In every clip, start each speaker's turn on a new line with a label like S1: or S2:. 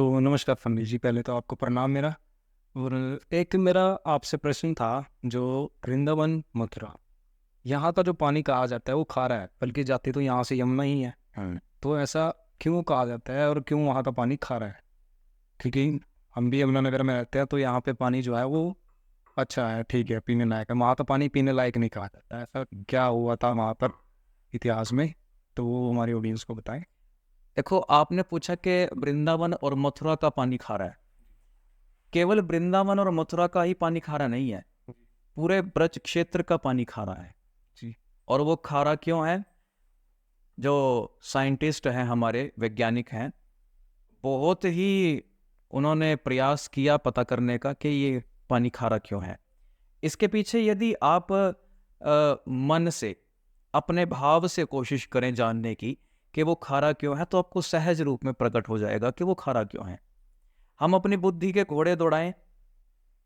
S1: तो नमस्कार फनी जी, पहले तो आपको प्रणाम मेरा। और एक मेरा आपसे प्रश्न था, जो वृंदावन मथुरा, यहाँ का जो पानी कहा जाता है वो खारा है, बल्कि जाती तो यहाँ से यमुना ही है। तो ऐसा क्यों कहा जाता है और क्यों वहाँ का पानी खारा है? क्योंकि हम भी यमुनानगर में रहते हैं, तो यहाँ पे पानी जो है वो अच्छा है, ठीक है, पीने लायक है। वहाँ का पानी पीने लायक नहीं कहा जाता। ऐसा क्या हुआ था वहाँ पर इतिहास में? तो वो हमारी ऑडियंस को बताएं।
S2: देखो, आपने पूछा कि वृंदावन और मथुरा का पानी खारा है। केवल वृंदावन और मथुरा का ही पानी खारा नहीं है, पूरे ब्रज क्षेत्र का पानी खारा है।
S1: जी।
S2: और वो खारा क्यों है? जो साइंटिस्ट हैं, हमारे वैज्ञानिक हैं, बहुत ही उन्होंने प्रयास किया पता करने का कि ये पानी खारा क्यों है। इसके पीछे यदि आप मन से, अपने भाव से कोशिश करें जानने की कि वो खारा क्यों है, तो आपको सहज रूप में प्रकट हो जाएगा कि वो खारा क्यों है। हम अपनी बुद्धि के घोड़े दौड़ाएं,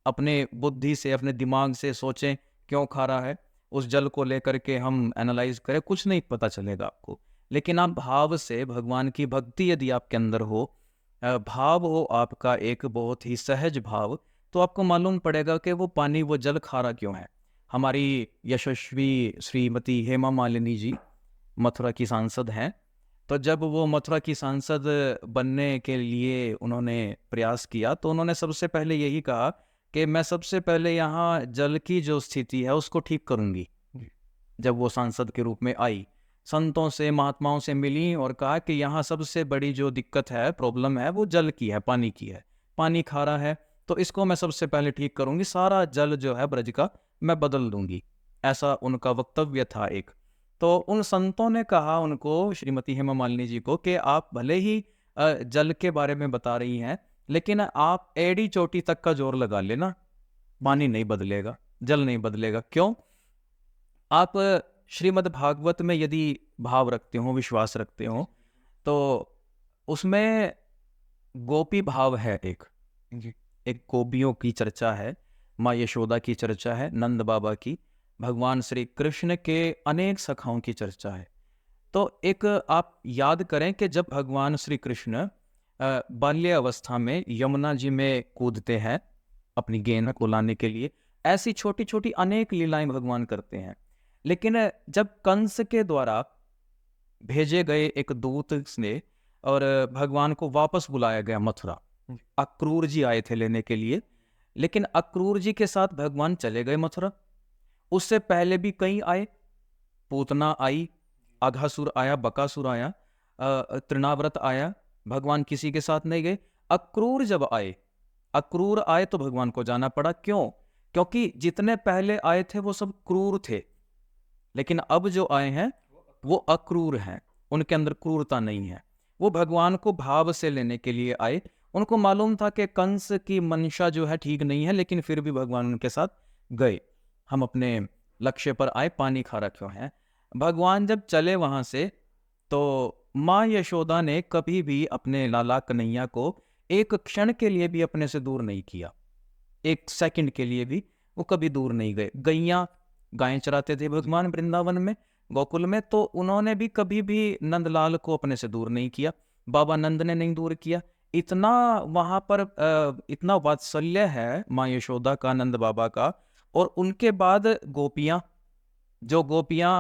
S2: अपने बुद्धि से, अपने दिमाग से सोचें क्यों खारा है, उस जल को लेकर के हम एनालाइज करें, कुछ नहीं पता चलेगा आपको। लेकिन आप भाव से, भगवान की भक्ति यदि आपके अंदर हो, भाव हो आपका एक बहुत ही सहज भाव, तो आपको मालूम पड़ेगा कि वो पानी, वो जल खारा क्यों है। हमारी यशस्वी श्रीमती हेमा मालिनी जी मथुरा की सांसद हैं। तो जब वो मथुरा की सांसद बनने के लिए उन्होंने प्रयास किया, तो उन्होंने सबसे पहले यही कहा कि मैं सबसे पहले यहाँ जल की जो स्थिति है उसको ठीक करूंगी।
S1: जी।
S2: जब वो सांसद के रूप में आई, संतों से, महात्माओं से मिली और कहा कि यहाँ सबसे बड़ी जो दिक्कत है, प्रॉब्लम है, वो जल की है, पानी की है। पानी खारा है, तो इसको मैं सबसे पहले ठीक करूंगी, सारा जल जो है ब्रज का मैं बदल दूंगी। ऐसा उनका वक्तव्य था एक। तो उन संतों ने कहा उनको, श्रीमती हेमा मालिनी जी को, कि आप भले ही जल के बारे में बता रही हैं, लेकिन आप एड़ी चोटी तक का जोर लगा लेना, पानी नहीं बदलेगा, जल नहीं बदलेगा। क्यों? आप श्रीमद् भागवत में यदि भाव रखते हो, विश्वास रखते हो, तो उसमें गोपी भाव है। एक
S1: जी।
S2: एक गोपियों की चर्चा है, माँ यशोदा की चर्चा है, नंद बाबा की, भगवान श्री कृष्ण के अनेक सखाओं की चर्चा है। तो एक आप याद करें कि जब भगवान श्री कृष्ण बाल्य अवस्था में यमुना जी में कूदते हैं अपनी गेंद को लाने के लिए, ऐसी छोटी छोटी अनेक लीलाएं भगवान करते हैं। लेकिन जब कंस के द्वारा भेजे गए एक दूत ने और भगवान को वापस बुलाया गया मथुरा,
S1: जी।
S2: अक्रूर जी आए थे लेने के लिए, लेकिन अक्रूर जी के साथ भगवान चले गए मथुरा। उससे पहले भी कई आए, पूतना आई, अघासुर आया, बकासुर आया, तृणाव्रत आया, भगवान किसी के साथ नहीं गए। अक्रूर जब आए, अक्रूर आए तो भगवान को जाना पड़ा। क्यों? क्योंकि जितने पहले आए थे वो सब क्रूर थे, लेकिन अब जो आए हैं वो अक्रूर हैं, उनके अंदर क्रूरता नहीं है। वो भगवान को भाव से लेने के लिए आए। उनको मालूम था कि कंस की मंशा जो है ठीक नहीं है, लेकिन फिर भी भगवान उनके साथ गए। हम अपने लक्ष्य पर आए, पानी खारा क्यों है। भगवान जब चले वहां से, तो माँ यशोदा ने कभी भी अपने लाला कन्हैया को एक क्षण के लिए भी अपने से दूर नहीं किया, एक सेकंड के लिए भी वो कभी दूर नहीं गए। गैया, गायें चराते थे भगवान वृंदावन में, गोकुल में, तो उन्होंने भी कभी भी नंदलाल को अपने से दूर नहीं किया, बाबा नंद ने नहीं दूर किया। इतना वहां पर इतना वात्सल्य है माँ यशोदा का, नंद बाबा का। और उनके बाद गोपियां, जो गोपियां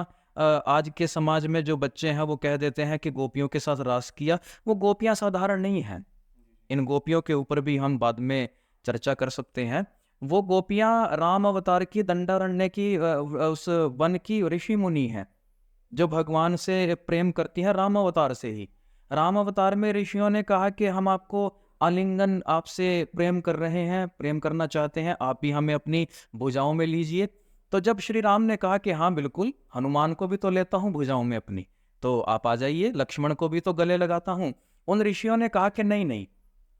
S2: आज के समाज में जो बच्चे हैं वो कह देते हैं कि गोपियों के साथ रास किया, वो गोपियां साधारण नहीं हैं। इन गोपियों के ऊपर भी हम बाद में चर्चा कर सकते हैं। वो गोपियां राम अवतार की, दंडारण्य की, उस वन की ऋषि मुनि हैं, जो भगवान से प्रेम करती हैं राम अवतार से ही। राम अवतार में ऋषियों ने कहा कि हम आपको आलिंगन, आपसे प्रेम कर रहे हैं, प्रेम करना चाहते हैं, आप भी हमें अपनी भुजाओं में लीजिए। तो जब श्री राम ने कहा कि हाँ बिल्कुल, हनुमान को भी तो लेता हूँ भुजाओं में अपनी, तो आप आ जाइए, लक्ष्मण को भी तो गले लगाता हूँ। उन ऋषियों ने कहा कि नहीं नहीं,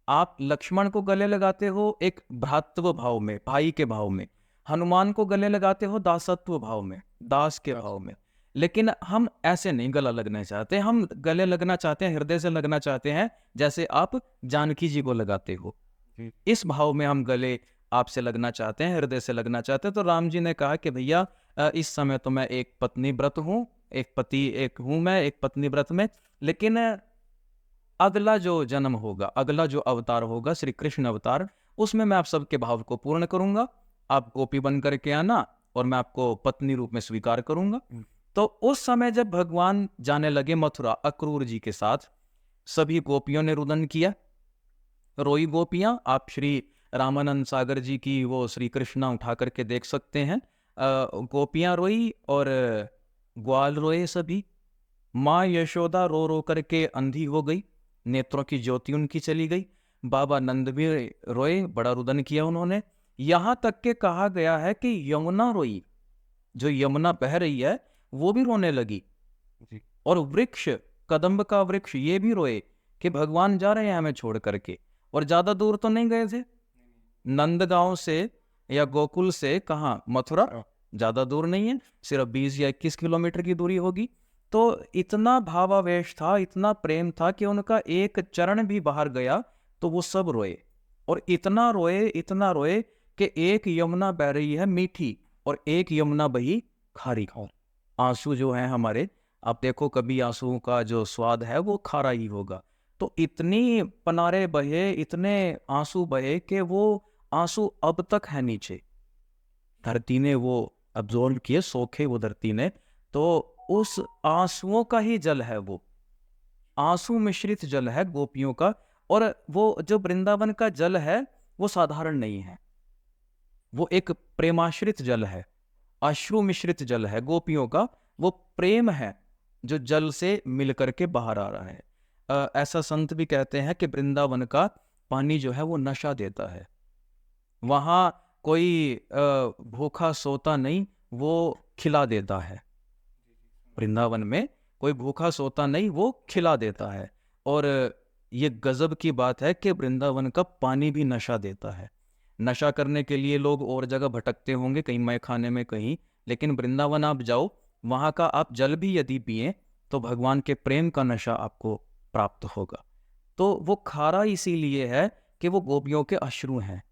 S2: आप लक्ष्मण को गले लगाते हो एक भ्रातृ भाव में, भाई के भाव में, हनुमान को गले लगाते हो दासत्व भाव में, दास के भाव में। लेकिन हम ऐसे नहीं गला लगना चाहते, हम गले लगना चाहते हैं, हृदय से लगना चाहते हैं, जैसे आप जानकी जी को लगाते हो।
S1: जी।
S2: इस भाव में हम गले आपसे लगना चाहते हैं, हृदय से लगना चाहते हैं। तो राम जी ने कहा कि भैया, इस समय तो मैं एक पत्नी व्रत हूँ, एक पति एक हूँ, मैं एक पत्नी व्रत में, लेकिन अगला जो जन्म होगा, अगला जो अवतार होगा, श्री कृष्ण अवतार, उसमें मैं आप सबके भाव को पूर्ण करूंगा। आप गोपी बन करके आना और मैं आपको पत्नी रूप में स्वीकार करूंगा। तो उस समय जब भगवान जाने लगे मथुरा अक्रूर जी के साथ, सभी गोपियों ने रुदन किया, रोई गोपियां। आप श्री रामानंद सागर जी की वो श्री कृष्णा उठा करके देख सकते हैं। गोपियां रोई और ग्वाल रोए सभी। माँ यशोदा रो रो करके अंधी हो गई, नेत्रों की ज्योति उनकी चली गई। बाबा नंद भी रोए, बड़ा रुदन किया उन्होंने। यहां तक के कहा गया है कि यमुना रोई, जो यमुना बह रही है वो भी रोने लगी। और वृक्ष, कदम्ब का वृक्ष, ये भी रोए कि भगवान जा रहे हैं हमें छोड़ करके। और ज्यादा दूर तो नहीं गए थे, नंदगांव से या गोकुल से कहाँ, मथुरा ज्यादा दूर नहीं है, सिर्फ 20 या 21 किलोमीटर की दूरी होगी। तो इतना भावावेश था, इतना प्रेम था कि उनका एक चरण भी बाहर गया तो वो सब रोए। और इतना रोए, इतना रोए कि एक यमुना बह रही है मीठी और एक यमुना बही खारी। आंसू जो है हमारे, आप देखो कभी आंसुओं का जो स्वाद है वो खारा ही होगा। तो इतनी पनारे बहे, इतने आंसू बहे कि वो आंसू अब तक है नीचे, धरती ने वो अब्जॉर्ब किए, सोखे वो धरती ने। तो उस आंसुओं का ही जल है वो, आंसू मिश्रित जल है गोपियों का। और वो जो वृंदावन का जल है वो साधारण नहीं है, वो एक प्रेमाश्रित जल है, अश्रु मिश्रित जल है गोपियों का। वो प्रेम है जो जल से मिल करके बाहर आ रहा है। ऐसा संत भी कहते हैं कि वृंदावन का पानी जो है वो नशा देता है। वहां कोई भूखा सोता नहीं, वो खिला देता है। वृंदावन में कोई भूखा सोता नहीं, वो खिला देता है। और ये गजब की बात है कि वृंदावन का पानी भी नशा देता है। नशा करने के लिए लोग और जगह भटकते होंगे, कहीं मैं खाने में कहीं, लेकिन वृंदावन आप जाओ, वहां का आप जल भी यदि पिए तो भगवान के प्रेम का नशा आपको प्राप्त होगा। तो वो खारा इसीलिए है कि वो गोपियों के अश्रु हैं,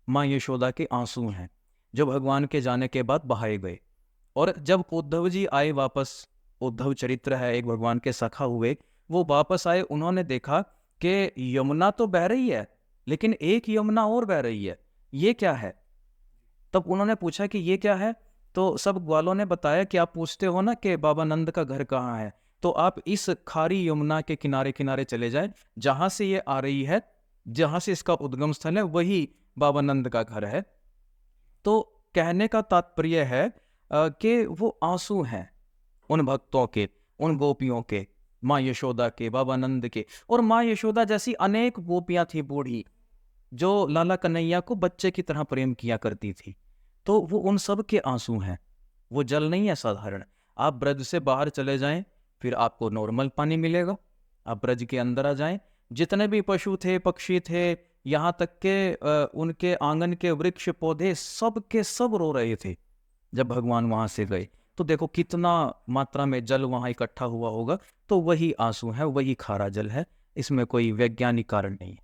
S2: माँ यशोदा के आंसू हैं, जो भगवान के जाने के बाद बहाए गए। और जब उद्धव जी आए वापस, उद्धव चरित्र है, एक भगवान के सखा हुए, वो वापस आए, उन्होंने देखा कि यमुना तो बह रही है लेकिन एक यमुना और बह रही है, ये क्या है। तब उन्होंने पूछा कि ये क्या है, तो सब ग्वालों ने बताया कि आप पूछते हो ना कि बाबा नंद का घर कहाँ है, तो आप इस खारी यमुना के किनारे किनारे चले जाए, जहां से ये आ रही है, जहां से इसका उद्गम स्थल है, वही बाबा नंद का घर है। तो कहने का तात्पर्य है कि वो आंसू हैं उन भक्तों के, उन गोपियों के, माँ यशोदा के, बाबा नंद के। और माँ यशोदा जैसी अनेक गोपियां थी बूढ़ी, जो लाला कन्हैया को बच्चे की तरह प्रेम किया करती थी। तो वो उन सब के आंसू हैं, वो जल नहीं है साधारण। आप ब्रज से बाहर चले जाएं, फिर आपको नॉर्मल पानी मिलेगा। आप ब्रज के अंदर आ जाएं, जितने भी पशु थे, पक्षी थे, यहाँ तक के उनके आंगन के वृक्ष पौधे, सब के सब रो रहे थे जब भगवान वहां से गए। तो देखो कितना मात्रा में जल वहां इकट्ठा हुआ होगा। तो वही आंसू है, वही खारा जल है, इसमें कोई वैज्ञानिक कारण नहीं है।